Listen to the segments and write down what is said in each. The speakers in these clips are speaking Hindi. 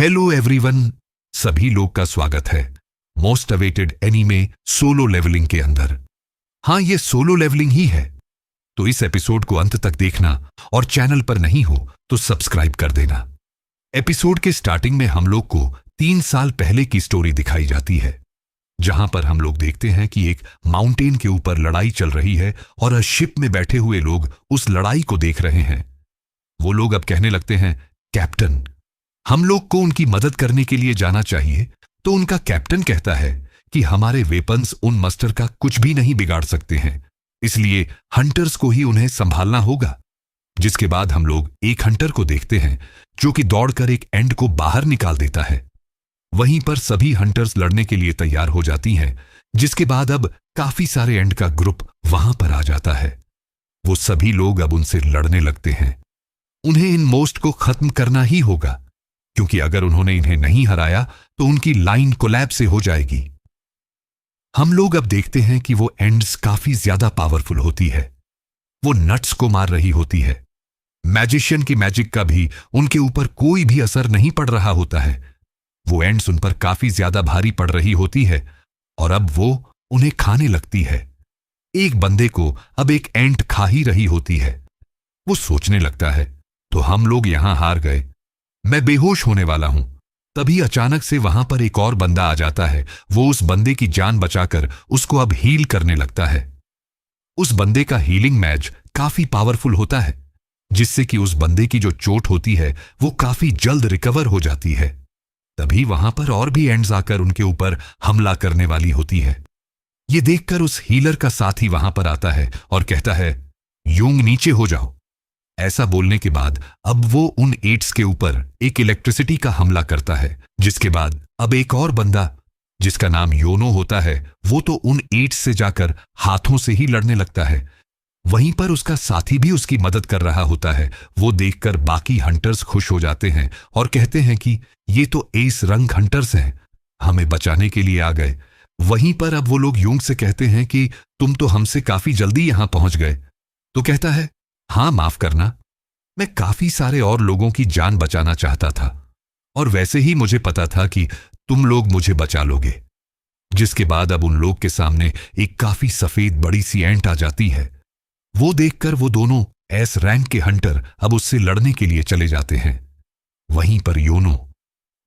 हेलो एवरीवन, सभी लोग का स्वागत है most awaited anime solo levelling के अंदर। हाँ, ये सोलो लेवलिंग ही है, तो इस एपिसोड को अंत तक देखना और चैनल पर नहीं हो तो सब्सक्राइब कर देना। एपिसोड के स्टार्टिंग में हम लोग को 3 साल पहले की स्टोरी दिखाई जाती है, जहां पर हम लोग देखते हैं कि एक माउंटेन के ऊपर लड़ाई चल रही है और शिप में बैठे हुए लोग उस लड़ाई को देख रहे हैं। वो लोग अब कहने लगते हैं, कैप्टन, हम लोग को उनकी मदद करने के लिए जाना चाहिए। तो उनका कैप्टन कहता है कि हमारे वेपन्स उन मस्टर का कुछ भी नहीं बिगाड़ सकते हैं, इसलिए हंटर्स को ही उन्हें संभालना होगा। जिसके बाद हम लोग एक हंटर को देखते हैं जो कि दौड़कर एक एंड को बाहर निकाल देता है। वहीं पर सभी हंटर्स लड़ने के लिए तैयार हो जाती हैं, जिसके बाद अब काफी सारे एंड का ग्रुप वहां पर आ जाता है। वो सभी लोग अब उनसे लड़ने लगते हैं। उन्हें इन मोस्ट को खत्म करना ही होगा, क्योंकि अगर उन्होंने इन्हें नहीं हराया तो उनकी लाइन कोलैप्स से हो जाएगी। हम लोग अब देखते हैं कि वो एंड्स काफी ज्यादा पावरफुल होती है। वो नट्स को मार रही होती है। मैजिशियन की मैजिक का भी उनके ऊपर कोई भी असर नहीं पड़ रहा होता है। वो एंड्स उन पर काफी ज्यादा भारी पड़ रही होती है और अब वो उन्हें खाने लगती है। एक बंदे को अब एक एंट खा ही रही होती है। वो सोचने लगता है, तो हम लोग यहां हार गए, मैं बेहोश होने वाला हूं। तभी अचानक से वहां पर एक और बंदा आ जाता है। वो उस बंदे की जान बचाकर उसको अब हील करने लगता है। उस बंदे का हीलिंग मैज काफी पावरफुल होता है, जिससे कि उस बंदे की जो चोट होती है वो काफी जल्द रिकवर हो जाती है। तभी वहां पर और भी एंड्स आकर उनके ऊपर हमला करने वाली होती है। ये देखकर उस हीलर का साथी वहां पर आता है और कहता है, यूंग नीचे हो जाओ। ऐसा बोलने के बाद अब वो उन एट्स के ऊपर एक इलेक्ट्रिसिटी का हमला करता है, जिसके बाद अब एक और बंदा जिसका नाम योनो होता है, वो तो उन एट्स से जाकर हाथों से ही लड़ने लगता है। वहीं पर उसका साथी भी उसकी मदद कर रहा होता है। वो देखकर बाकी हंटर्स खुश हो जाते हैं और कहते हैं कि ये तो एस रंग हंटर्स हैं, हमें बचाने के लिए आ गए। वहीं पर अब वो लोग यूंग से कहते हैं कि तुम तो हमसे काफी जल्दी यहां पहुंच गए। तो कहता है, हाँ माफ करना, मैं काफी सारे और लोगों की जान बचाना चाहता था और वैसे ही मुझे पता था कि तुम लोग मुझे बचा लोगे। जिसके बाद अब उन लोग के सामने एक काफी सफेद बड़ी सी एंट आ जाती है। वो देखकर वो दोनों एस रैंक के हंटर अब उससे लड़ने के लिए चले जाते हैं। वहीं पर योनो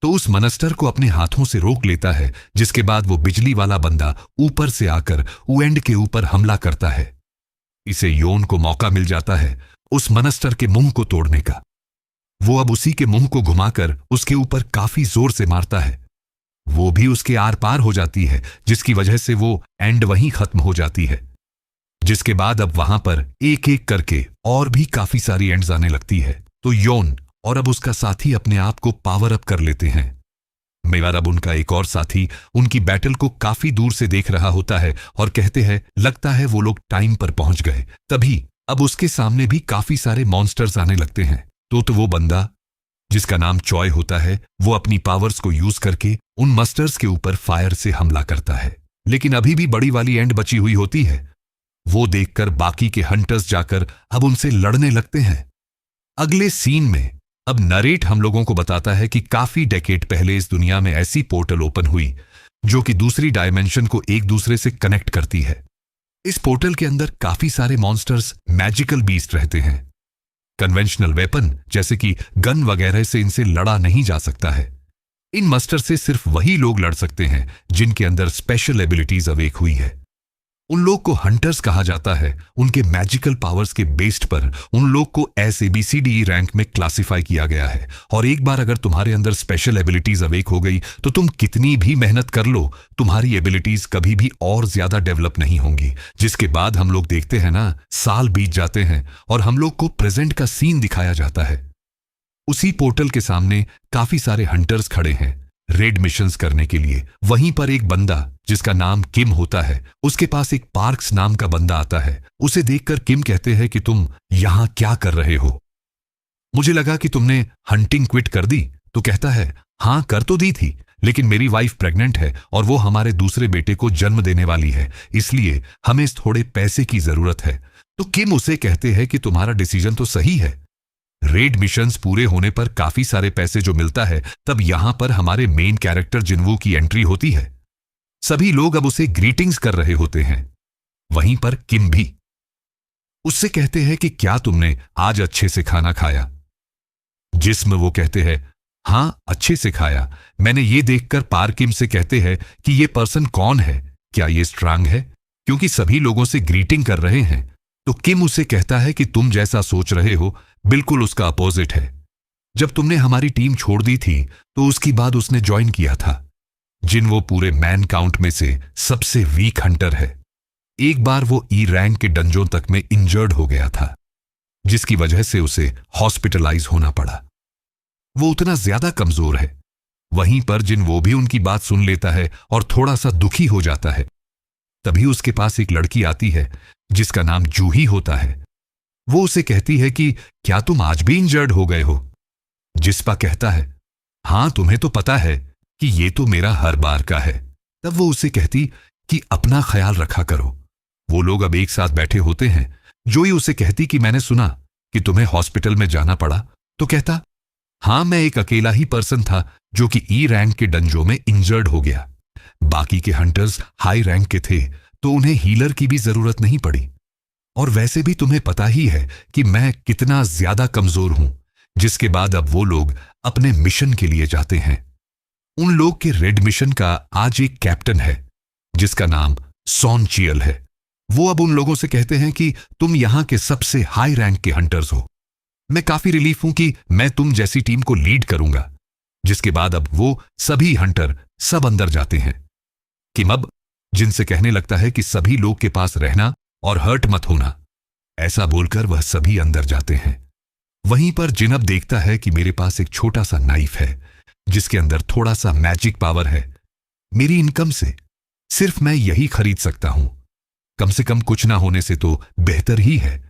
तो उस मनस्टर को अपने हाथों से रोक लेता है, जिसके बाद वो बिजली वाला बंदा ऊपर से आकर उएंड के ऊपर हमला करता है। इसे योन को मौका मिल जाता है उस मनस्टर के मुंह को तोड़ने का। वो अब उसी के मुंह को घुमाकर उसके ऊपर काफी जोर से मारता है। वो भी उसके आर पार हो जाती है, जिसकी वजह से वो एंड वहीं खत्म हो जाती है। जिसके बाद अब वहां पर एक एक करके और भी काफी सारी एंड्स आने लगती है। तो योन और अब उसका साथी अपने आप को पावर अप कर लेते हैं। मगर अब उनका एक और साथी उनकी बैटल को काफी दूर से देख रहा होता है और कहते हैं, लगता है वो लोग टाइम पर पहुंच गए। तभी अब उसके सामने भी काफी सारे मॉन्स्टर्स आने लगते हैं। तो वो बंदा जिसका नाम चॉय होता है, वो अपनी पावर्स को यूज करके उन मस्टर्स के ऊपर फायर से हमला करता है। लेकिन अभी भी बड़ी वाली एंड बची हुई होती है। वो देखकर बाकी के हंटर्स जाकर अब उनसे लड़ने लगते हैं। अगले सीन में अब नरेट हम लोगों को बताता है कि काफी डेकेड पहले इस दुनिया में ऐसी पोर्टल ओपन हुई जो कि दूसरी डायमेंशन को एक दूसरे से कनेक्ट करती है। इस पोर्टल के अंदर काफी सारे मॉन्स्टर्स मैजिकल बीस्ट रहते हैं। कन्वेंशनल वेपन जैसे कि गन वगैरह से इनसे लड़ा नहीं जा सकता है। इन मस्टर से सिर्फ वही लोग लड़ सकते हैं जिनके अंदर स्पेशल एबिलिटीज अवेक हुई है। उन लोग को हंटर्स कहा जाता है। उनके मैजिकल पावर्स के बेस्ड पर उन लोग को ABCDE रैंक में क्लासिफाई किया गया है। और एक बार अगर तुम्हारे अंदर स्पेशल एबिलिटीज अवेक हो गई तो तुम कितनी भी मेहनत कर लो, तुम्हारी एबिलिटीज कभी भी और ज्यादा डेवलप नहीं होंगी। जिसके बाद हम लोग देखते हैं ना, साल बीत जाते हैं और हम लोग को प्रेजेंट का सीन दिखाया जाता है। उसी पोर्टल के सामने काफी सारे हंटर्स खड़े हैं रेड मिशंस करने के लिए। वहीं पर एक बंदा जिसका नाम किम होता है, उसके पास एक पार्क्स नाम का बंदा आता है। उसे देखकर किम कहते हैं कि तुम यहां क्या कर रहे हो? मुझे लगा कि तुमने हंटिंग क्विट कर दी। तो कहता है, हां कर तो दी थी, लेकिन मेरी वाइफ प्रेग्नेंट है और वो हमारे दूसरे बेटे को जन्म देने वाली है, इसलिए हमें थोड़े पैसे की जरूरत है। तो किम उसे कहते हैं कि तुम्हारा डिसीजन तो सही है, रेड मिशंस पूरे होने पर काफी सारे पैसे जो मिलता है, तब यहां पर हमारे मेन कैरेक्टर जिनवू की एंट्री होती है। सभी लोग अब उसे ग्रीटिंग्स कर रहे होते हैं। वहीं पर किम भी उससे कहते हैं कि क्या तुमने आज अच्छे से खाना खाया। जिस्म वो कहते हैं हां अच्छे से खाया। मैंने ये देखकर पार किम से कहते हैं कि ये पर्सन कौन है, क्या ये स्ट्रांग है, क्योंकि सभी लोगों से ग्रीटिंग कर रहे हैं। तो किम उसे कहता है कि तुम जैसा सोच रहे हो बिल्कुल उसका अपोजिट है। जब तुमने हमारी टीम छोड़ दी थी तो उसके बाद उसने ज्वाइन किया था। जिन वो पूरे मैन काउंट में से सबसे वीक हंटर है। एक बार वो ई रैंक के डंजों तक में इंजर्ड हो गया था, जिसकी वजह से उसे हॉस्पिटलाइज होना पड़ा। वो उतना ज्यादा कमजोर है। वहीं पर जिन वो भी उनकी बात सुन लेता है और थोड़ा सा दुखी हो जाता है। तभी उसके पास एक लड़की आती है जिसका नाम जूही होता है। वो उसे कहती है कि क्या तुम आज भी इंजर्ड हो गए हो। जिस्पा कहता है हां तुम्हें तो पता है कि ये तो मेरा हर बार का है। तब वो उसे कहती कि अपना ख्याल रखा करो। वो लोग अब एक साथ बैठे होते हैं। जोई उसे कहती कि मैंने सुना कि तुम्हें हॉस्पिटल में जाना पड़ा। तो कहता हां मैं एक अकेला ही पर्सन था जो कि ई रैंक के डंजों में इंजर्ड हो गया। बाकी के हंटर्स हाई रैंक के थे तो उन्हें हीलर की भी जरूरत नहीं पड़ी। और वैसे भी तुम्हें पता ही है कि मैं कितना ज्यादा कमजोर हूं। जिसके बाद अब वो लोग अपने मिशन के लिए जाते हैं। उन लोग के रेड मिशन का आज एक कैप्टन है जिसका नाम सॉन चियल है। वो अब उन लोगों से कहते हैं कि तुम यहां के सबसे हाई रैंक के हंटर्स हो। मैं काफी रिलीफ हूं कि मैं तुम जैसी टीम को लीड करूंगा। जिसके बाद अब वो सभी हंटर सब अंदर जाते हैं। किम अब जिनसे कहने लगता है कि सभी लोग के पास रहना और हर्ट मत होना। ऐसा बोलकर वह सभी अंदर जाते हैं। वहीं पर जिनब देखता है कि मेरे पास एक छोटा सा नाइफ है जिसके अंदर थोड़ा सा मैजिक पावर है। मेरी इनकम से सिर्फ मैं यही खरीद सकता हूं। कम से कम कुछ ना होने से तो बेहतर ही है।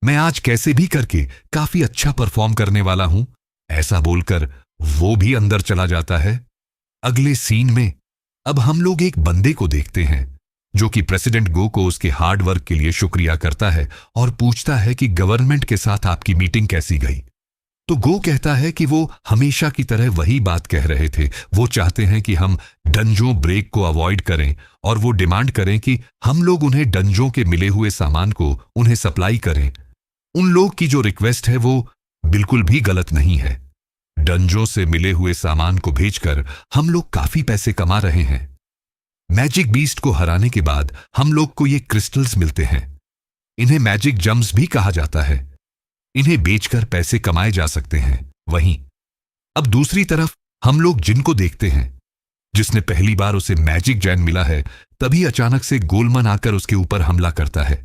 मैं आज कैसे भी करके काफी अच्छा परफॉर्म करने वाला हूं। ऐसा बोलकर वो भी अंदर चला जाता है। अगले सीन में अब हम लोग एक बंदे को देखते हैं जो कि प्रेसिडेंट गो को उसके हार्ड वर्क के लिए शुक्रिया करता है और पूछता है कि गवर्नमेंट के साथ आपकी मीटिंग कैसी गई। तो गो कहता है कि वो हमेशा की तरह वही बात कह रहे थे। वो चाहते हैं कि हम डंजों ब्रेक को अवॉइड करें और वो डिमांड करें कि हम लोग उन्हें डंजों के मिले हुए सामान को उन्हें सप्लाई करें। उन लोग की जो रिक्वेस्ट है वो बिल्कुल भी गलत नहीं है। डंजों से मिले हुए सामान को भेजकर हम लोग काफी पैसे कमा रहे हैं। मैजिक बीस्ट को हराने के बाद हम लोग को ये क्रिस्टल्स मिलते हैं। इन्हें मैजिक जम्स भी कहा जाता है। इन्हें बेचकर पैसे कमाए जा सकते हैं। वहीं अब दूसरी तरफ हम लोग जिनको देखते हैं जिसने पहली बार उसे मैजिक जैन मिला है। तभी अचानक से गोलमन आकर उसके ऊपर हमला करता है।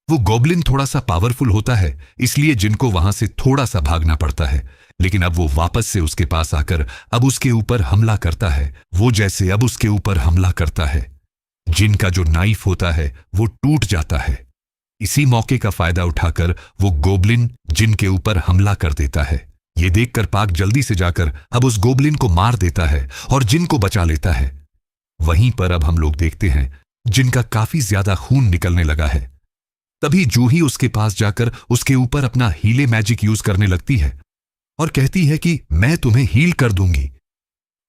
वो गॉब्लिन थोड़ा सा पावरफुल होता है, इसलिए जिनको वहां से थोड़ा सा भागना पड़ता है। लेकिन अब वो वापस से उसके पास आकर अब उसके ऊपर हमला करता है। वो जैसे अब उसके ऊपर हमला करता है, जिन का जो नाइफ होता है वो टूट जाता है। इसी मौके का फायदा उठाकर वो गोब्लिन जिन के ऊपर हमला कर देता है। ये देखकर पाक जल्दी से जाकर अब उस गोब्लिन को मार देता है और जिन को बचा लेता है। वहीं पर अब हम लोग देखते हैं जिनका काफी ज्यादा खून निकलने लगा है। तभी जूही उसके पास जाकर उसके ऊपर अपना हीले मैजिक यूज करने लगती है और कहती है कि मैं तुम्हें हील कर दूंगी।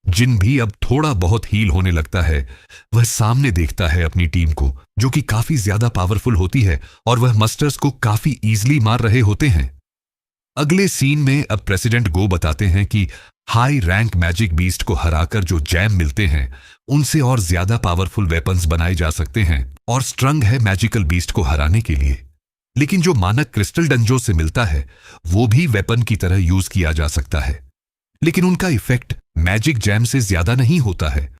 जिन भी अब थोड़ा बहुत हील होने लगता है। वह सामने देखता है अपनी टीम को जो कि काफी ज्यादा पावरफुल होती है और वह मस्टर्स को काफी इजीली मार रहे होते हैं। अगले सीन में अब प्रेसिडेंट गो बताते हैं कि हाई रैंक मैजिक बीस्ट को हराकर जो जैम मिलते हैं उनसे और ज्यादा पावरफुल वेपन्स बनाए जा सकते हैं और स्ट्रंग है मैजिकल बीस्ट को हराने के लिए। लेकिन जो मानक क्रिस्टल डंजो से मिलता है वो भी वेपन की तरह यूज किया जा सकता है, लेकिन उनका इफेक्ट मैजिक जैम से ज्यादा नहीं होता है।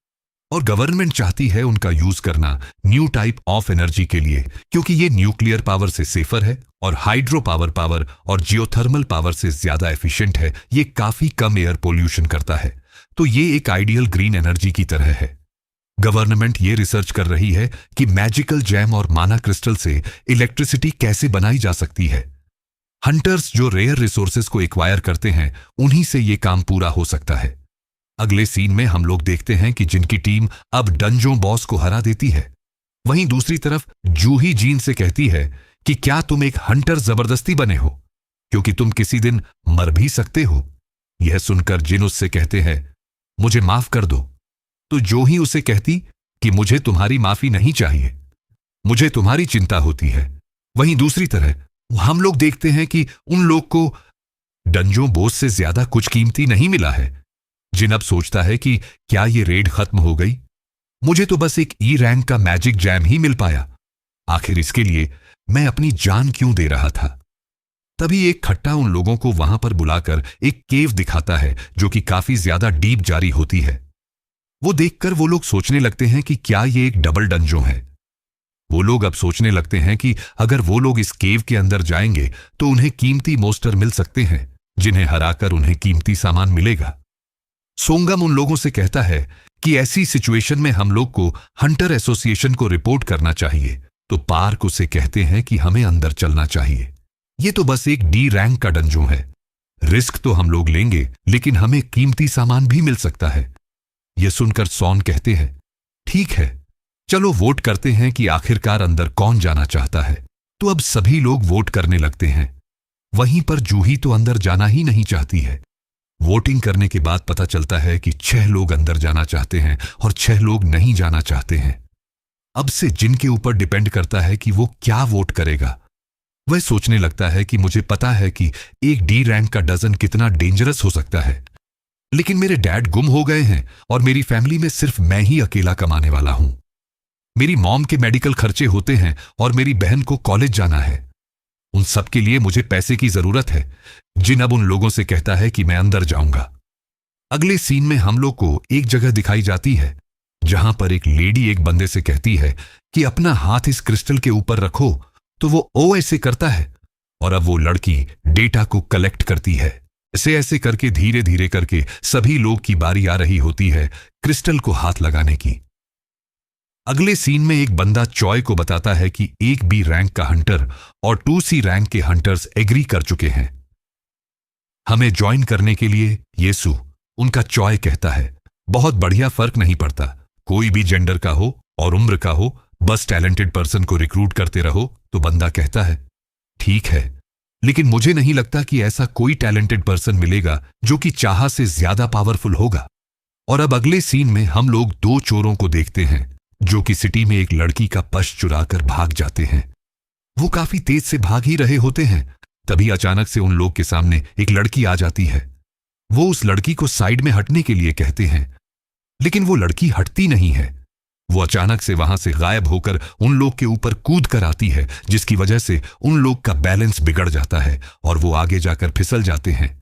और गवर्नमेंट चाहती है उनका यूज करना न्यू टाइप ऑफ एनर्जी के लिए, क्योंकि ये न्यूक्लियर पावर से सेफर है और हाइड्रो पावर और जियोथर्मल पावर से ज्यादा एफिशिएंट है। ये काफी कम एयर पोल्यूशन करता है, तो ये एक आइडियल ग्रीन एनर्जी की तरह है। गवर्नमेंट ये रिसर्च कर रही है कि मैजिकल जैम और माना क्रिस्टल से इलेक्ट्रिसिटी कैसे बनाई जा सकती है। हंटर्स जो रेयर रिसोर्सेज को एक्वायर करते हैं उन्हीं से ये काम पूरा हो सकता है। अगले सीन में हम लोग देखते हैं कि जिनकी टीम अब डंजों बॉस को हरा देती है। वहीं दूसरी तरफ जूही जीन से कहती है कि क्या तुम एक हंटर जबरदस्ती बने हो, क्योंकि तुम किसी दिन मर भी सकते हो। यह सुनकर जिन उससे कहते हैं, मुझे माफ कर दो, तो जो ही उसे कहती कि मुझे तुम्हारी माफी नहीं चाहिए, मुझे तुम्हारी चिंता होती है, वहीं दूसरी तरह हम लोग देखते हैं कि उन लोग को डंजों बोस से ज्यादा कुछ कीमती नहीं मिला है। जिन अब सोचता है कि क्या ये रेड खत्म हो गई, मुझे तो बस एक ई रैंक का मैजिक जैम ही मिल पाया, आखिर इसके लिए मैं अपनी जान क्यों दे रहा था। तभी एक खट्टा उन लोगों को वहां पर बुलाकर एक केव दिखाता है जो कि काफी ज्यादा डीप जारी होती है। वो देखकर वो लोग सोचने लगते हैं कि क्या ये एक डबल डंजो है। वो लोग अब सोचने लगते हैं कि अगर वो लोग इस केव के अंदर जाएंगे तो उन्हें कीमती मोस्टर मिल सकते हैं, जिन्हें हराकर उन्हें कीमती सामान मिलेगा। सोंगम उन लोगों से कहता है कि ऐसी सिचुएशन में हम लोग को हंटर एसोसिएशन को रिपोर्ट करना चाहिए, तो पार्क उसे कहते हैं कि हमें अंदर चलना चाहिए। ये तो बस एक डी रैंक का डंजो है, रिस्क तो हम लोग लेंगे लेकिन हमें कीमती सामान भी मिल सकता है। यह सुनकर सॉन कहते हैं, ठीक है, चलो वोट करते हैं कि आखिरकार अंदर कौन जाना चाहता है। तो अब सभी लोग वोट करने लगते हैं। वहीं पर जूही तो अंदर जाना ही नहीं चाहती है। वोटिंग करने के बाद पता चलता है कि 6 लोग अंदर जाना चाहते हैं और 6 लोग नहीं जाना चाहते हैं। अब से जिन के ऊपर डिपेंड करता है कि वो क्या वोट करेगा। वह सोचने लगता है कि मुझे पता है कि एक डी रैंक का डजन कितना डेंजरस हो सकता है, लेकिन मेरे डैड गुम हो गए हैं और मेरी फैमिली में सिर्फ मैं ही अकेला कमाने वाला हूं। मेरी मॉम के मेडिकल खर्चे होते हैं और मेरी बहन को कॉलेज जाना है। उन सब के लिए मुझे पैसे की जरूरत है। जिन अब उन लोगों से कहता है कि मैं अंदर जाऊंगा। अगले सीन में हम लोग को एक जगह दिखाई जाती है जहां पर एक लेडी एक बंदे से कहती है कि अपना हाथ इस क्रिस्टल के ऊपर रखो, तो वो ओ ऐसे करता है और अब वो लड़की डेटा को कलेक्ट करती है। ऐसे ऐसे करके धीरे धीरे करके सभी लोग की बारी आ रही होती है क्रिस्टल को हाथ लगाने की। अगले सीन में एक बंदा चॉय को बताता है कि एक बी रैंक का हंटर और 2C रैंक के हंटर्स एग्री कर चुके हैं हमें ज्वाइन करने के लिए। येसु उनका चॉय कहता है, बहुत बढ़िया, फर्क नहीं पड़ता, कोई भी जेंडर का हो और उम्र का हो, बस टैलेंटेड पर्सन को रिक्रूट करते रहो। तो बंदा कहता है, ठीक है, लेकिन मुझे नहीं लगता कि ऐसा कोई टैलेंटेड पर्सन मिलेगा जो कि चाह से ज्यादा पावरफुल होगा। और अब अगले सीन में हम लोग 2 चोरों को देखते हैं जो कि सिटी में एक लड़की का पर्स चुराकर भाग जाते हैं। वो काफी तेज से भाग ही रहे होते हैं, तभी अचानक से उन लोग के सामने एक लड़की आ जाती है। वो उस लड़की को साइड में हटने के लिए कहते हैं, लेकिन वो लड़की हटती नहीं है। वो अचानक से वहां से गायब होकर उन लोग के ऊपर कूद कर आती है, जिसकी वजह से उन लोग का बैलेंस बिगड़ जाता है और वो आगे जाकर फिसल जाते हैं।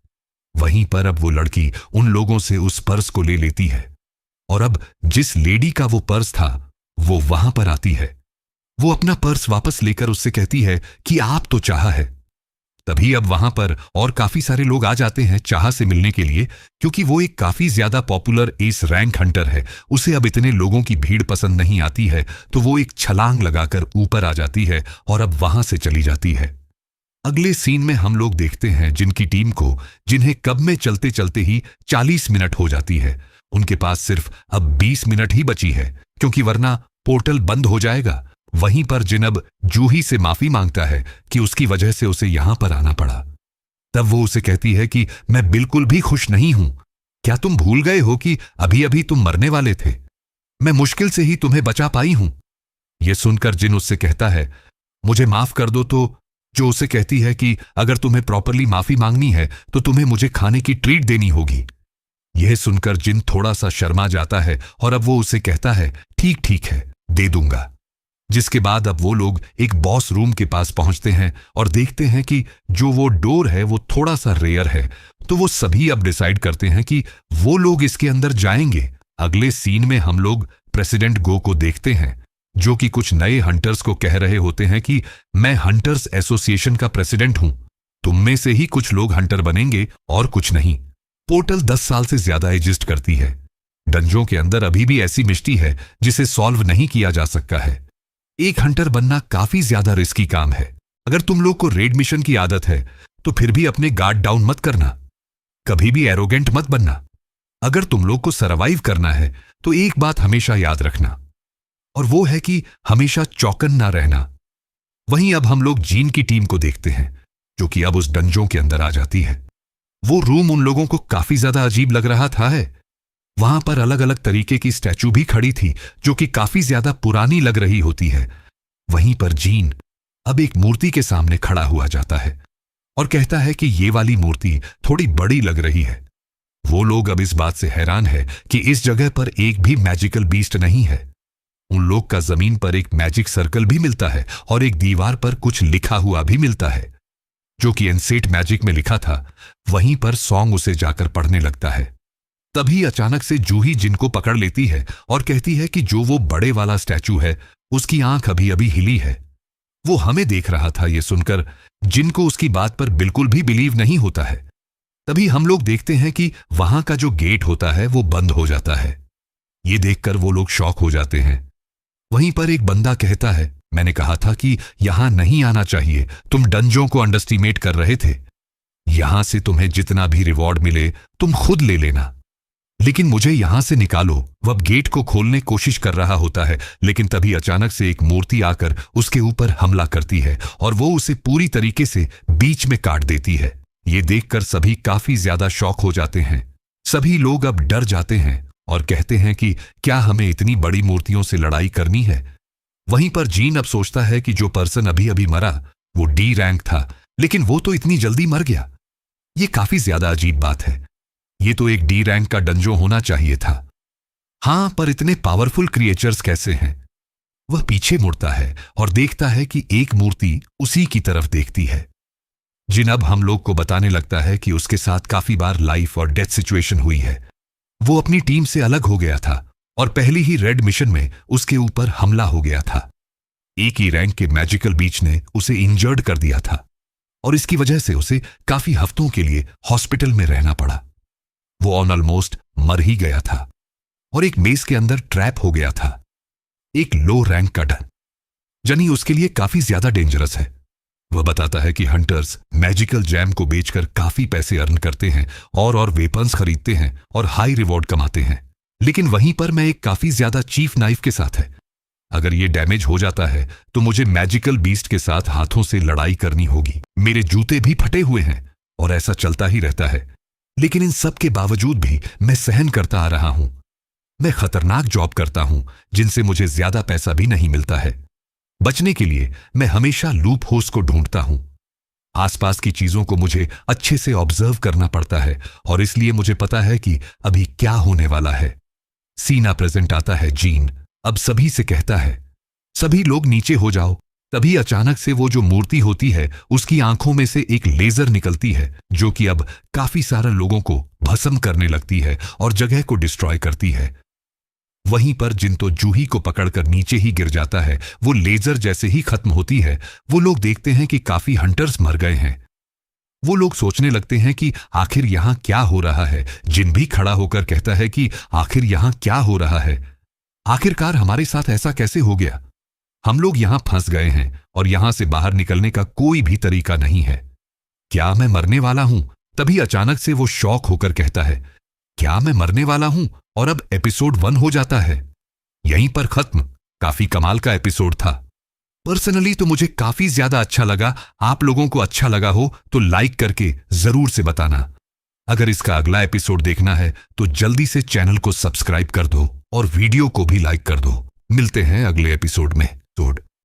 वहीं पर अब वो लड़की उन लोगों से उस पर्स को ले लेती है और अब जिस लेडी का वो पर्स था वो वहां पर आती है। वो अपना पर्स वापस लेकर उससे कहती है कि आप तो चाह है। तभी अब वहां पर और काफी सारे लोग आ जाते हैं चाह से मिलने के लिए, क्योंकि वो एक काफी ज्यादा पॉपुलर एस रैंक हंटर है। उसे अब इतने लोगों की भीड़ पसंद नहीं आती है, तो वो एक छलांग लगाकर ऊपर आ जाती है और अब वहां से चली जाती है। अगले सीन में हम लोग देखते हैं जिनकी टीम को, जिन्हें कब में चलते चलते ही 40 मिनट हो जाती है। उनके पास सिर्फ अब 20 मिनट ही बची है, क्योंकि वरना पोर्टल बंद हो जाएगा। वहीं पर जिनब जूही से माफी मांगता है कि उसकी वजह से उसे यहां पर आना पड़ा। तब वो उसे कहती है कि मैं बिल्कुल भी खुश नहीं हूं। क्या तुम भूल गए हो कि अभी अभी तुम मरने वाले थे? मैं मुश्किल से ही तुम्हें बचा पाई हूं। यह सुनकर जिन उससे कहता है, मुझे माफ कर दो, तो जो उसे कहती है कि अगर तुम्हें प्रॉपरली माफी मांगनी है तो तुम्हें मुझे खाने की ट्रीट देनी होगी। यह सुनकर जिन थोड़ा सा शर्मा जाता है और अब वो उसे कहता है, ठीक ठीक है, दे दूंगा। जिसके बाद अब वो लोग एक बॉस रूम के पास पहुंचते हैं और देखते हैं कि जो वो डोर है वो थोड़ा सा रेयर है, तो वो सभी अब डिसाइड करते हैं कि वो लोग इसके अंदर जाएंगे। अगले सीन में हम लोग प्रेसिडेंट गो को देखते हैं, जो कि कुछ नए हंटर्स को कह रहे होते हैं कि मैं हंटर्स एसोसिएशन का प्रेसिडेंट हूं, तुम में से ही कुछ लोग हंटर बनेंगे और कुछ नहीं। पोर्टल 10 साल से ज्यादा एग्जिस्ट करती है। डंजों के अंदर अभी भी ऐसी मिस्ट्री है जिसे सॉल्व नहीं किया जा सकता है। एक हंटर बनना काफी ज्यादा रिस्की काम है। अगर तुम लोग को रेड मिशन की आदत है तो फिर भी अपने गार्ड डाउन मत करना, कभी भी एरोगेंट मत बनना। अगर तुम लोग को सरवाइव करना है तो एक बात हमेशा याद रखना, और वो है कि हमेशा चौकन ना रहना। वहीं अब हम लोग जीन की टीम को देखते हैं, जो कि अब उस डंजों के अंदर आ जाती है। वो रूम उन लोगों को काफी ज्यादा अजीब लग रहा था है। वहां पर अलग अलग तरीके की स्टैचू भी खड़ी थी जो कि काफी ज्यादा पुरानी लग रही होती है। वहीं पर जीन अब एक मूर्ति के सामने खड़ा हुआ जाता है और कहता है कि ये वाली मूर्ति थोड़ी बड़ी लग रही है। वो लोग अब इस बात से हैरान है कि इस जगह पर एक भी मैजिकल बीस्ट नहीं है। उन लोग का जमीन पर एक मैजिक सर्कल भी मिलता है और एक दीवार पर कुछ लिखा हुआ भी मिलता है जो कि एनसेट मैजिक में लिखा था। वहीं पर सॉन्ग उसे जाकर पढ़ने लगता है। तभी अचानक से जूही जिन को पकड़ लेती है और कहती है कि जो वो बड़े वाला स्टैचू है उसकी आंख अभी अभी हिली है। वो हमें देख रहा था। ये सुनकर जिनको उसकी बात पर बिल्कुल भी बिलीव नहीं होता है। तभी हम लोग देखते हैं कि वहां का जो गेट होता है वो बंद हो जाता है। ये देखकर वो लोग शॉक हो जाते हैं। वहीं पर एक बंदा कहता है, मैंने कहा था कि यहां नहीं आना चाहिए, तुम डंजों को अंडरस्टिमेट कर रहे थे। यहां से तुम्हें जितना भी रिवॉर्ड मिले तुम खुद ले लेना, लेकिन मुझे यहां से निकालो। वह गेट को खोलने की कोशिश कर रहा होता है, लेकिन तभी अचानक से एक मूर्ति आकर उसके ऊपर हमला करती है और वो उसे पूरी तरीके से बीच में काट देती है। ये देखकर सभी काफी ज्यादा शॉक हो जाते हैं। सभी लोग अब डर जाते हैं और कहते हैं कि क्या हमें इतनी बड़ी मूर्तियों से लड़ाई करनी है। वहीं पर जीन अब सोचता है कि जो पर्सन अभी अभी मरा वो डी रैंक था, लेकिन वो तो इतनी जल्दी मर गया। ये काफी ज्यादा अजीब बात है। ये तो एक डी रैंक का डंजो होना चाहिए था। हां, पर इतने पावरफुल क्रिएचर्स कैसे हैं? वह पीछे मुड़ता है और देखता है कि एक मूर्ति उसी की तरफ देखती है। जिन अब हम लोग को बताने लगता है कि उसके साथ काफी बार लाइफ और डेथ सिचुएशन हुई है। वो अपनी टीम से अलग हो गया था और पहली ही रेड मिशन में उसके ऊपर हमला हो गया था। एक ही रैंक के मैजिकल बीच ने उसे इंजर्ड कर दिया था और इसकी वजह से उसे काफी हफ्तों के लिए हॉस्पिटल में रहना पड़ा। वो ऑलमोस्ट मर ही गया था और एक मेज के अंदर ट्रैप हो गया था। एक लो रैंक का जनी उसके लिए काफी ज्यादा डेंजरस है। वह बताता है कि हंटर्स मैजिकल जैम को बेचकर काफी पैसे अर्न करते हैं और वेपन्स खरीदते हैं और हाई रिवॉर्ड कमाते हैं, लेकिन वहीं पर मैं एक काफी ज्यादा चीफ नाइफ के साथ है। अगर ये डैमेज हो जाता है तो मुझे मैजिकल बीस्ट के साथ हाथों से लड़ाई करनी होगी। मेरे जूते भी फटे हुए हैं और ऐसा चलता ही रहता है, लेकिन इन सब के बावजूद भी मैं सहन करता आ रहा हूं। मैं खतरनाक जॉब करता हूं जिनसे मुझे ज्यादा पैसा भी नहीं मिलता है। बचने के लिए मैं हमेशा लूप होल्स को ढूंढता हूं। आसपास की चीजों को मुझे अच्छे से ऑब्जर्व करना पड़ता है और इसलिए मुझे पता है कि अभी क्या होने वाला है। सीना प्रेजेंट आता है। जीन अब सभी से कहता है, सभी लोग नीचे हो जाओ। तभी अचानक से वो जो मूर्ति होती है उसकी आंखों में से एक लेजर निकलती है जो कि अब काफी सारे लोगों को भस्म करने लगती है और जगह को डिस्ट्रॉय करती है। वहीं पर जिन तो जूही को पकड़कर नीचे ही गिर जाता है। वो लेजर जैसे ही खत्म होती है वो लोग देखते हैं कि काफी हंटर्स मर गए हैं। वो लोग सोचने लगते हैं कि आखिर यहां क्या हो रहा है। जिन भी खड़ा होकर कहता है कि आखिर यहां क्या हो रहा है, आखिरकार हमारे साथ ऐसा कैसे हो गया। हम लोग यहां फंस गए हैं और यहां से बाहर निकलने का कोई भी तरीका नहीं है। क्या मैं मरने वाला हूं? तभी अचानक से वो शॉक होकर कहता है, क्या मैं मरने वाला हूं? और अब एपिसोड 1 हो जाता है। यहीं पर खत्म। काफी कमाल का एपिसोड था। पर्सनली तो मुझे काफी ज्यादा अच्छा लगा। आप लोगों को अच्छा लगा हो तो लाइक करके जरूर से बताना। अगर इसका अगला एपिसोड देखना है तो जल्दी से चैनल को सब्सक्राइब कर दो और वीडियो को भी लाइक कर दो। मिलते हैं अगले एपिसोड में।